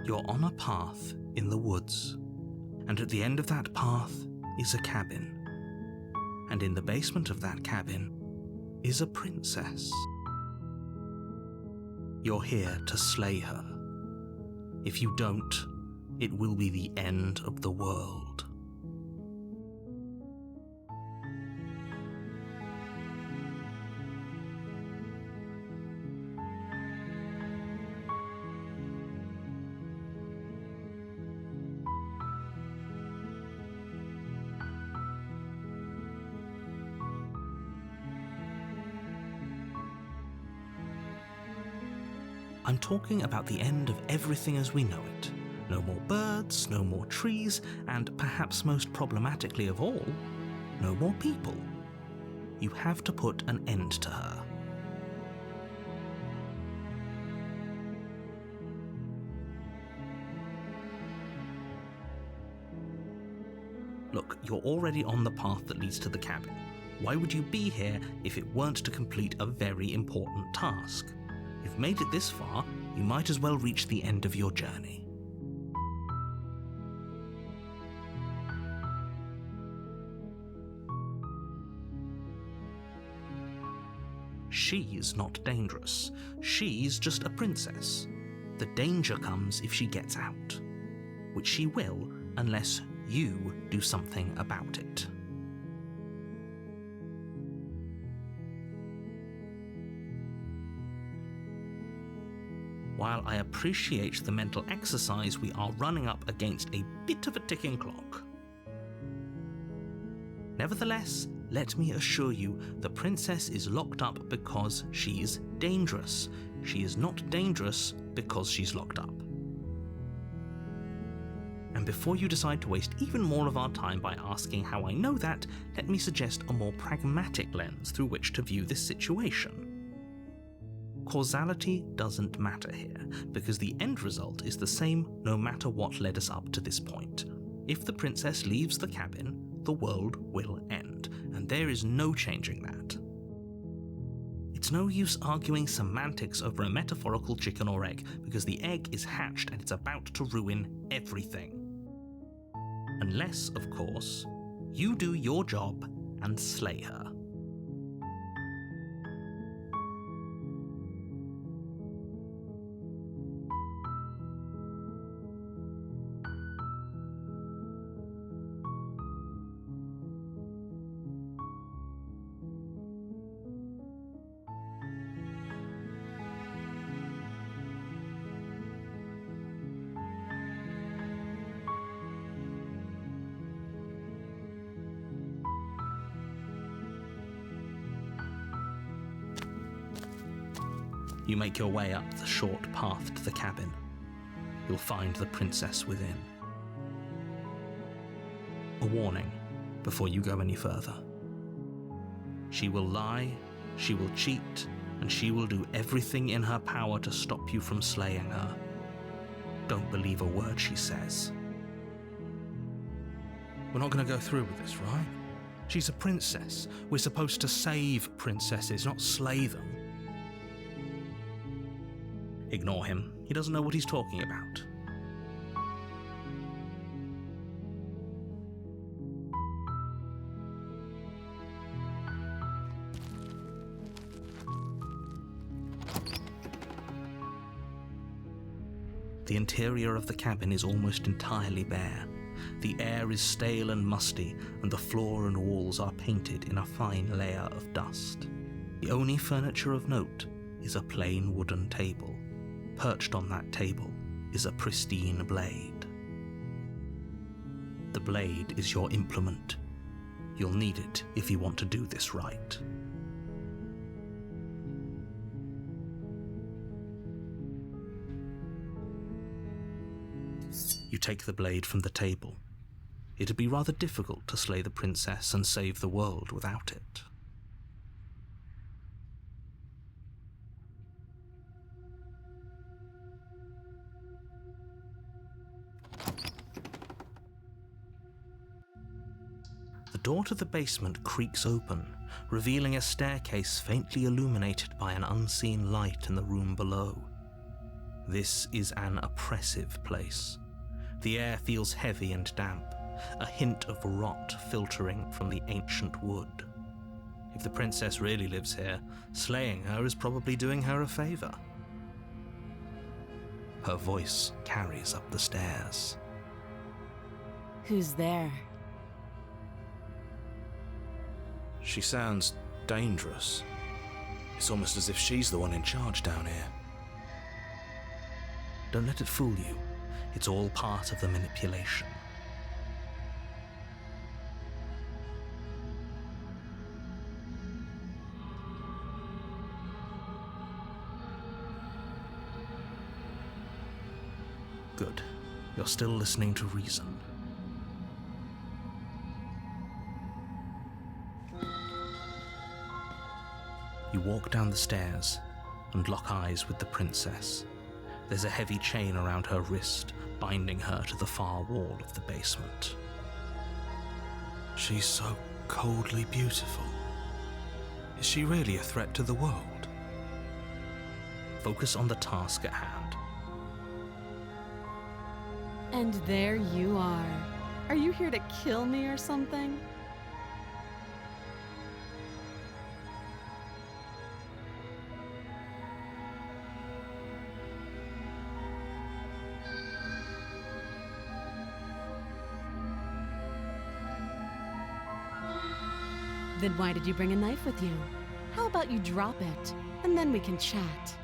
You're on a path in the woods, and at the end of that path is a cabin. And in the basement of that cabin is a princess. You're here to slay her. If you don't, it will be the end of the world. I'm talking about the end of everything as we know it. No more birds, no more trees, and perhaps most problematically of all, no more people. You have to put an end to her. Look, you're already on the path that leads to the cabin. Why would you be here if it weren't to complete a very important task? You've made it this far, you might as well reach the end of your journey. She's not dangerous. She's just a princess. The danger comes if she gets out, which she will unless you do something about it. While I appreciate the mental exercise, we are running up against a bit of a ticking clock. Nevertheless, let me assure you, the princess is locked up because she's dangerous. She is not dangerous because she's locked up. And before you decide to waste even more of our time by asking how I know that, let me suggest a more pragmatic lens through which to view this situation. Causality doesn't matter here, because the end result is the same no matter what led us up to this point. If the princess leaves the cabin, the world will end, and there is no changing that. It's no use arguing semantics over a metaphorical chicken or egg, because the egg is hatched and it's about to ruin everything. Unless, of course, you do your job and slay her. You make your way up the short path to the cabin. You'll find the princess within. A warning before you go any further. She will lie, she will cheat, and she will do everything in her power to stop you from slaying her. Don't believe a word she says. We're not going to go through with this, right? She's a princess. We're supposed to save princesses, not slay them. Ignore him. He doesn't know what he's talking about. The interior of the cabin is almost entirely bare. The air is stale and musty, and the floor and walls are painted in a fine layer of dust. The only furniture of note is a plain wooden table. Perched on that table is a pristine blade. The blade is your implement. You'll need it if you want to do this right. You take the blade from the table. It'd be rather difficult to slay the princess and save the world without it. The door to the basement creaks open, revealing a staircase faintly illuminated by an unseen light in the room below. This is an oppressive place. The air feels heavy and damp, a hint of rot filtering from the ancient wood. If the princess really lives here, slaying her is probably doing her a favor. Her voice carries up the stairs. Who's there? She sounds dangerous. It's almost as if she's the one in charge down here. Don't let it fool you. It's all part of the manipulation. Good. You're still listening to reason. You walk down the stairs and lock eyes with the princess. There's a heavy chain around her wrist, binding her to the far wall of the basement. She's so coldly beautiful. Is she really a threat to the world? Focus on the task at hand. And there you are. Are you here to kill me or something? Then why did you bring a knife with you? How about you drop it, and then we can chat?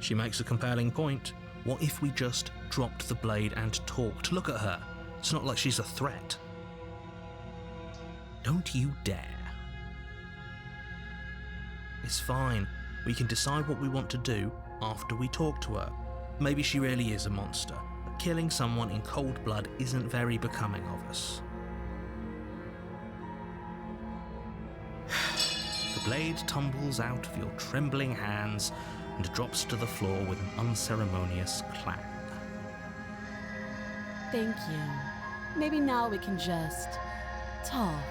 She makes a compelling point. What if we just dropped the blade and talked? Look at her. It's not like she's a threat. Don't you dare. It's fine. We can decide what we want to do after we talk to her. Maybe she really is a monster, but killing someone in cold blood isn't very becoming of us. The blade tumbles out of your trembling hands and drops to the floor with an unceremonious clang. Thank you. Maybe now we can just talk.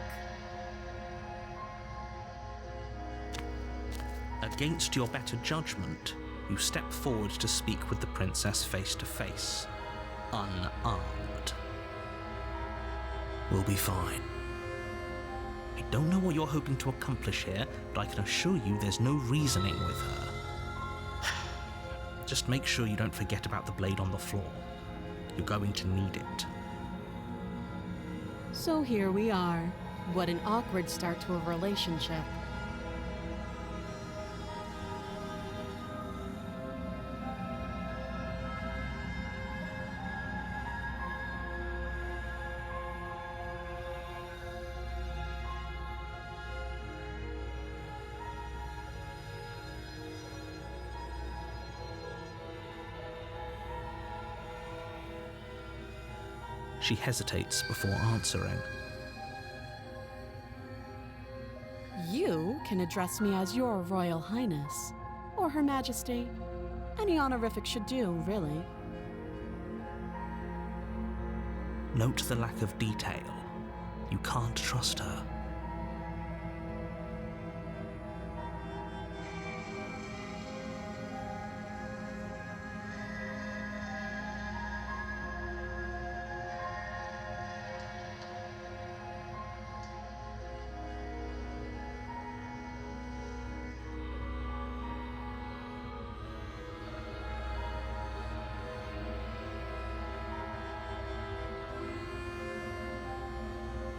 Against your better judgment, you step forward to speak with the princess face to face, unarmed. We'll be fine. I don't know what you're hoping to accomplish here, but I can assure you there's no reasoning with her. Just make sure you don't forget about the blade on the floor. You're going to need it. So here we are. What an awkward start to a relationship. She hesitates before answering. You can address me as Your Royal Highness, or Her Majesty. Any honorific should do, really. Note the lack of detail. You can't trust her.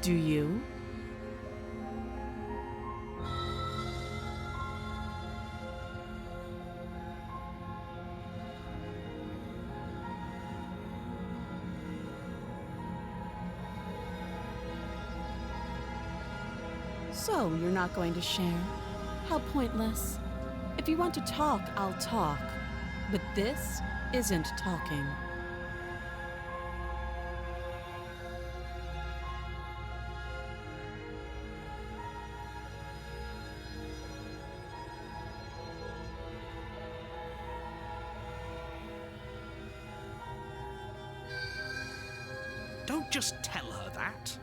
Do you? So, you're not going to share? How pointless. If you want to talk, I'll talk. But this isn't talking. Don't just tell her that.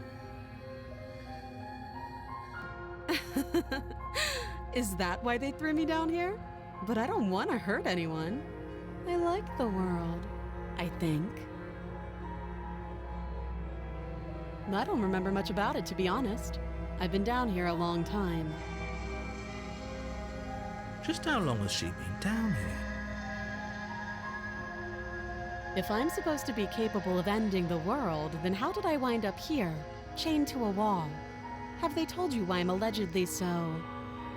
Is that why they threw me down here? but I don't want to hurt anyone. I like the world, I think. I don't remember much about it, to be honest. I've been down here a long time. Just how long has she been down here? If I'm supposed to be capable of ending the world, then how did I wind up here, chained to a wall? Have they told you why I'm allegedly so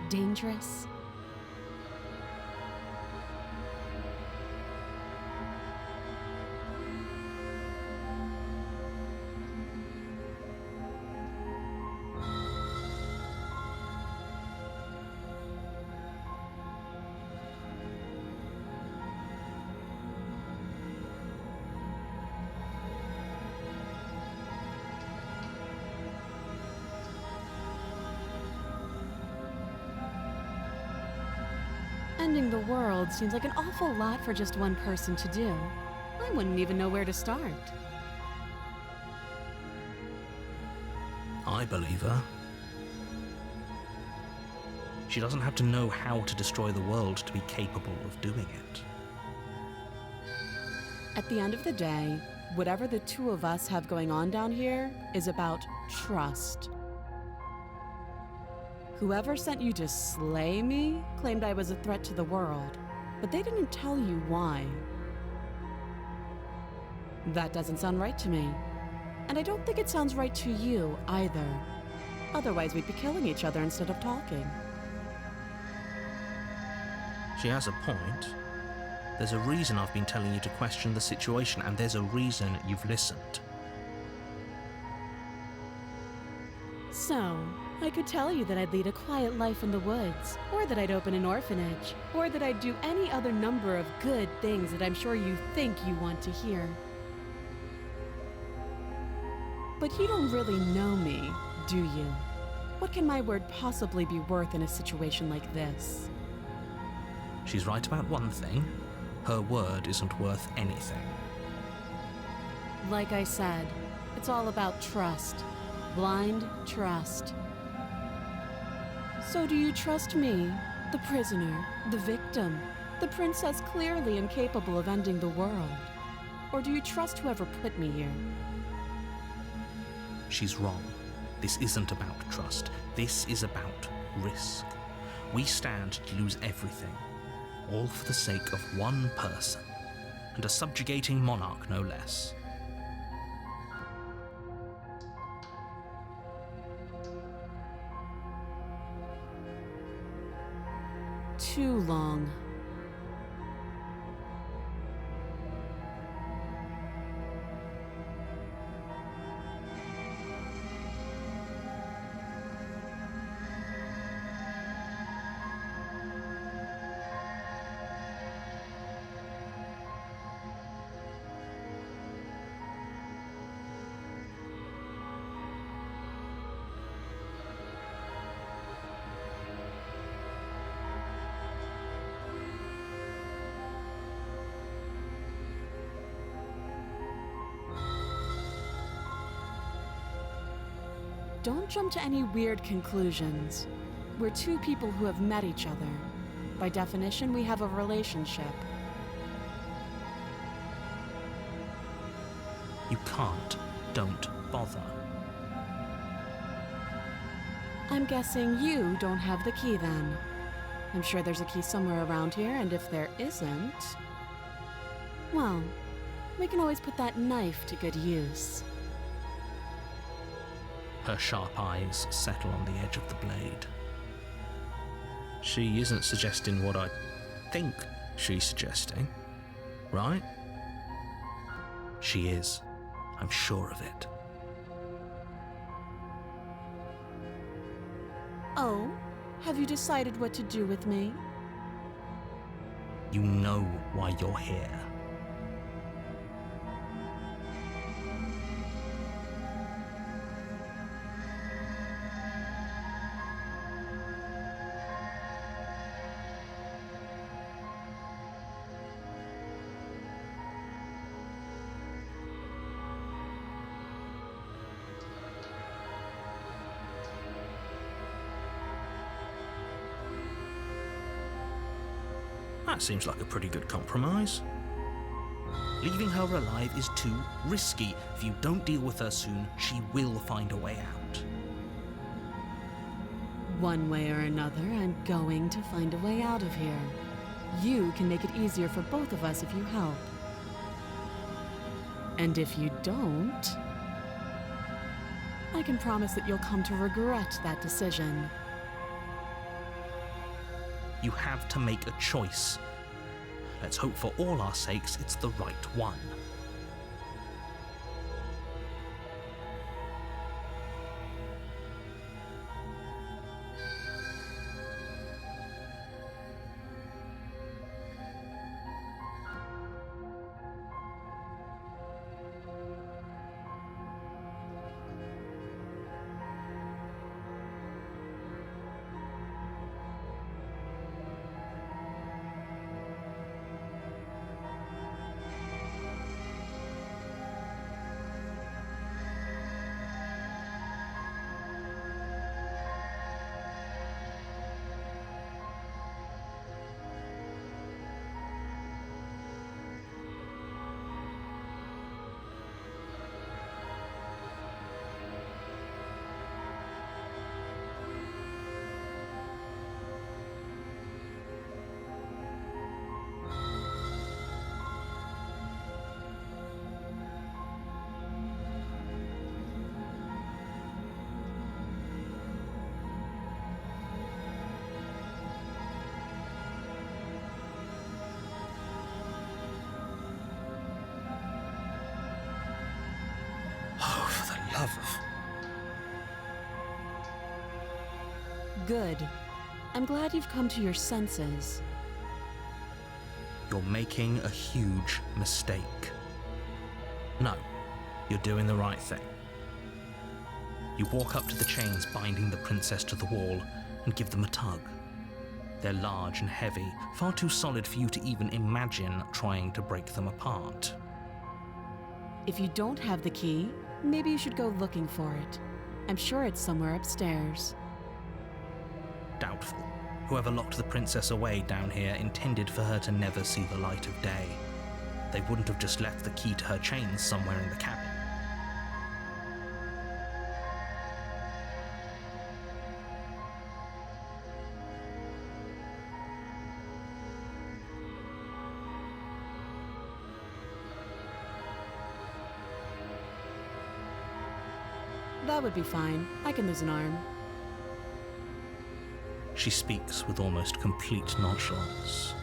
dangerous? Ending the world seems like an awful lot for just one person to do. I wouldn't even know where to start. I believe her. She doesn't have to know how to destroy the world to be capable of doing it. At the end of the day, whatever the two of us have going on down here is about trust. Whoever sent you to slay me claimed I was a threat to the world, but they didn't tell you why. That doesn't sound right to me. And I don't think it sounds right to you either. Otherwise, we'd be killing each other instead of talking. She has a point. There's a reason I've been telling you to question the situation, and there's a reason you've listened. So, I could tell you that I'd lead a quiet life in the woods, or that I'd open an orphanage, or that I'd do any other number of good things that I'm sure you think you want to hear. But you don't really know me, do you? What can my word possibly be worth in a situation like this? She's right about one thing. Her word isn't worth anything. Like I said, it's all about trust. Blind trust. So do you trust me, the prisoner, the victim, the princess clearly incapable of ending the world? Or do you trust whoever put me here? She's wrong. This isn't about trust. This is about risk. We stand to lose everything, all for the sake of one person, and a subjugating monarch no less. Too long. Don't jump to any weird conclusions. We're two people who have met each other. By definition, we have a relationship. You can't. Don't bother. I'm guessing you don't have the key then. I'm sure there's a key somewhere around here, and if there isn't, well, we can always put that knife to good use. Her sharp eyes settle on the edge of the blade. She isn't suggesting what I think she's suggesting, right? She is. I'm sure of it. Oh, have you decided what to do with me? You know why you're here. That seems like a pretty good compromise. Leaving her alive is too risky. If you don't deal with her soon, she will find a way out. One way or another, I'm going to find a way out of here. You can make it easier for both of us if you help. And if you don't, I can promise that you'll come to regret that decision. You have to make a choice. Let's hope for all our sakes it's the right one. Oh, for the love of... Good. I'm glad you've come to your senses. You're making a huge mistake. No, you're doing the right thing. You walk up to the chains binding the princess to the wall and give them a tug. They're large and heavy, far too solid for you to even imagine trying to break them apart. If you don't have the key, maybe you should go looking for it. I'm sure it's somewhere upstairs. Doubtful. Whoever locked the princess away down here intended for her to never see the light of day. They wouldn't have just left the key to her chains somewhere in the cabin. That would be fine. I can lose an arm. She speaks with almost complete nonchalance.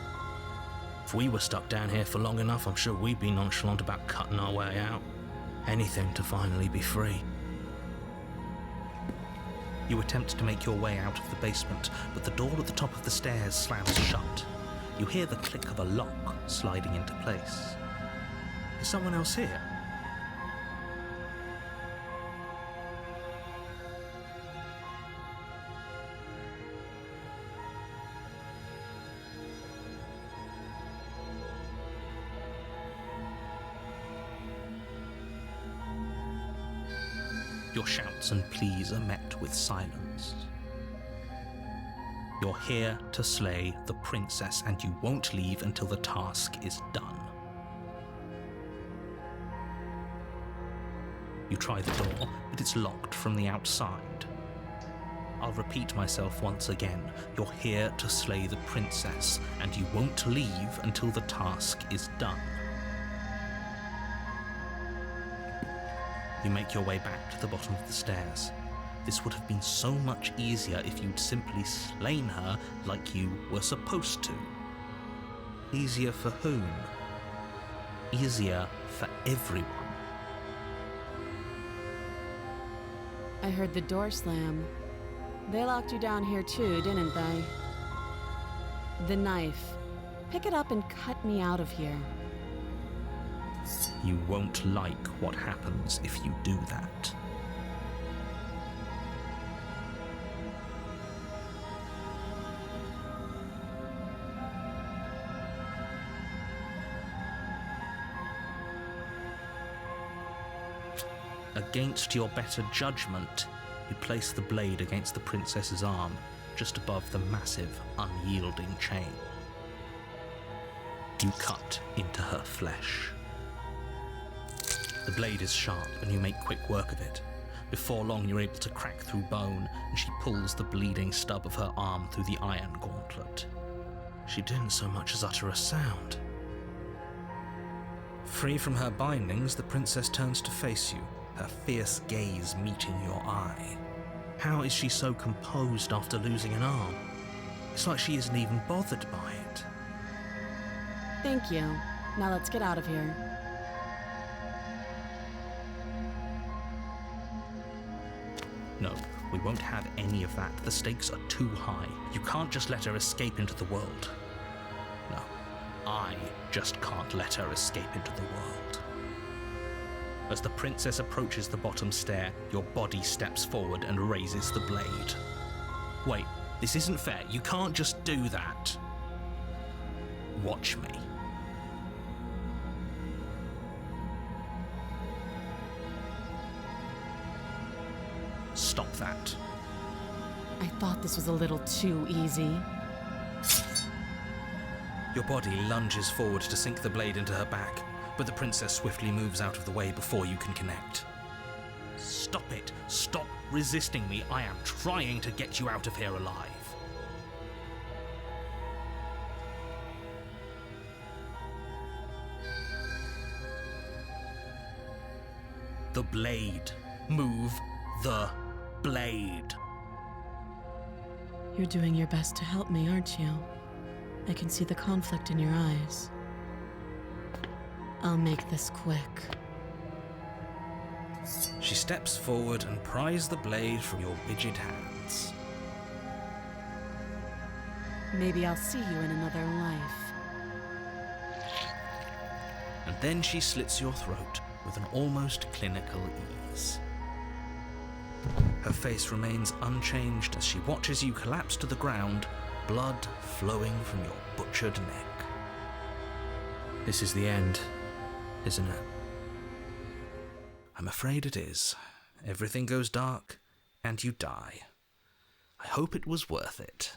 If we were stuck down here for long enough, I'm sure we'd be nonchalant about cutting our way out. Anything to finally be free. You attempt to make your way out of the basement, but the door at the top of the stairs slams shut. You hear the click of a lock sliding into place. Is someone else here? Your shouts and pleas are met with silence. You're here to slay the princess, and you won't leave until the task is done. You try the door, but it's locked from the outside. I'll repeat myself once again. You're here to slay the princess, and you won't leave until the task is done. You make your way back to the bottom of the stairs. This would have been so much easier if you'd simply slain her like you were supposed to. Easier for whom? Easier for everyone. I heard the door slam. They locked you down here too, didn't they? The knife. Pick it up and cut me out of here. You won't like what happens if you do that. Against your better judgment, you place the blade against the princess's arm, just above the massive, unyielding chain. You cut into her flesh. The blade is sharp and you make quick work of it. Before long, you're able to crack through bone, and she pulls the bleeding stub of her arm through the iron gauntlet. She didn't so much as utter a sound. Free from her bindings, the princess turns to face you, her fierce gaze meeting your eye. How is she so composed after losing an arm? It's like she isn't even bothered by it. Thank you. Now let's get out of here. No, we won't have any of that. The stakes are too high. You can't just let her escape into the world. No, I just can't let her escape into the world. As the princess approaches the bottom stair, your body steps forward and raises the blade. Wait, this isn't fair. You can't just do that. Watch me. Stop that. I thought this was a little too easy. Your body lunges forward to sink the blade into her back, but the princess swiftly moves out of the way before you can connect. Stop it! Stop resisting me! I am trying to get you out of here alive. The blade. Move the blade. You're doing your best to help me, aren't you? I can see the conflict in your eyes. I'll make this quick. She steps forward and pries the blade from your rigid hands. Maybe I'll see you in another life. And then she slits your throat with an almost clinical ease. Her face remains unchanged as she watches you collapse to the ground, blood flowing from your butchered neck. This is the end, isn't it? I'm afraid it is. Everything goes dark, and you die. I hope it was worth it.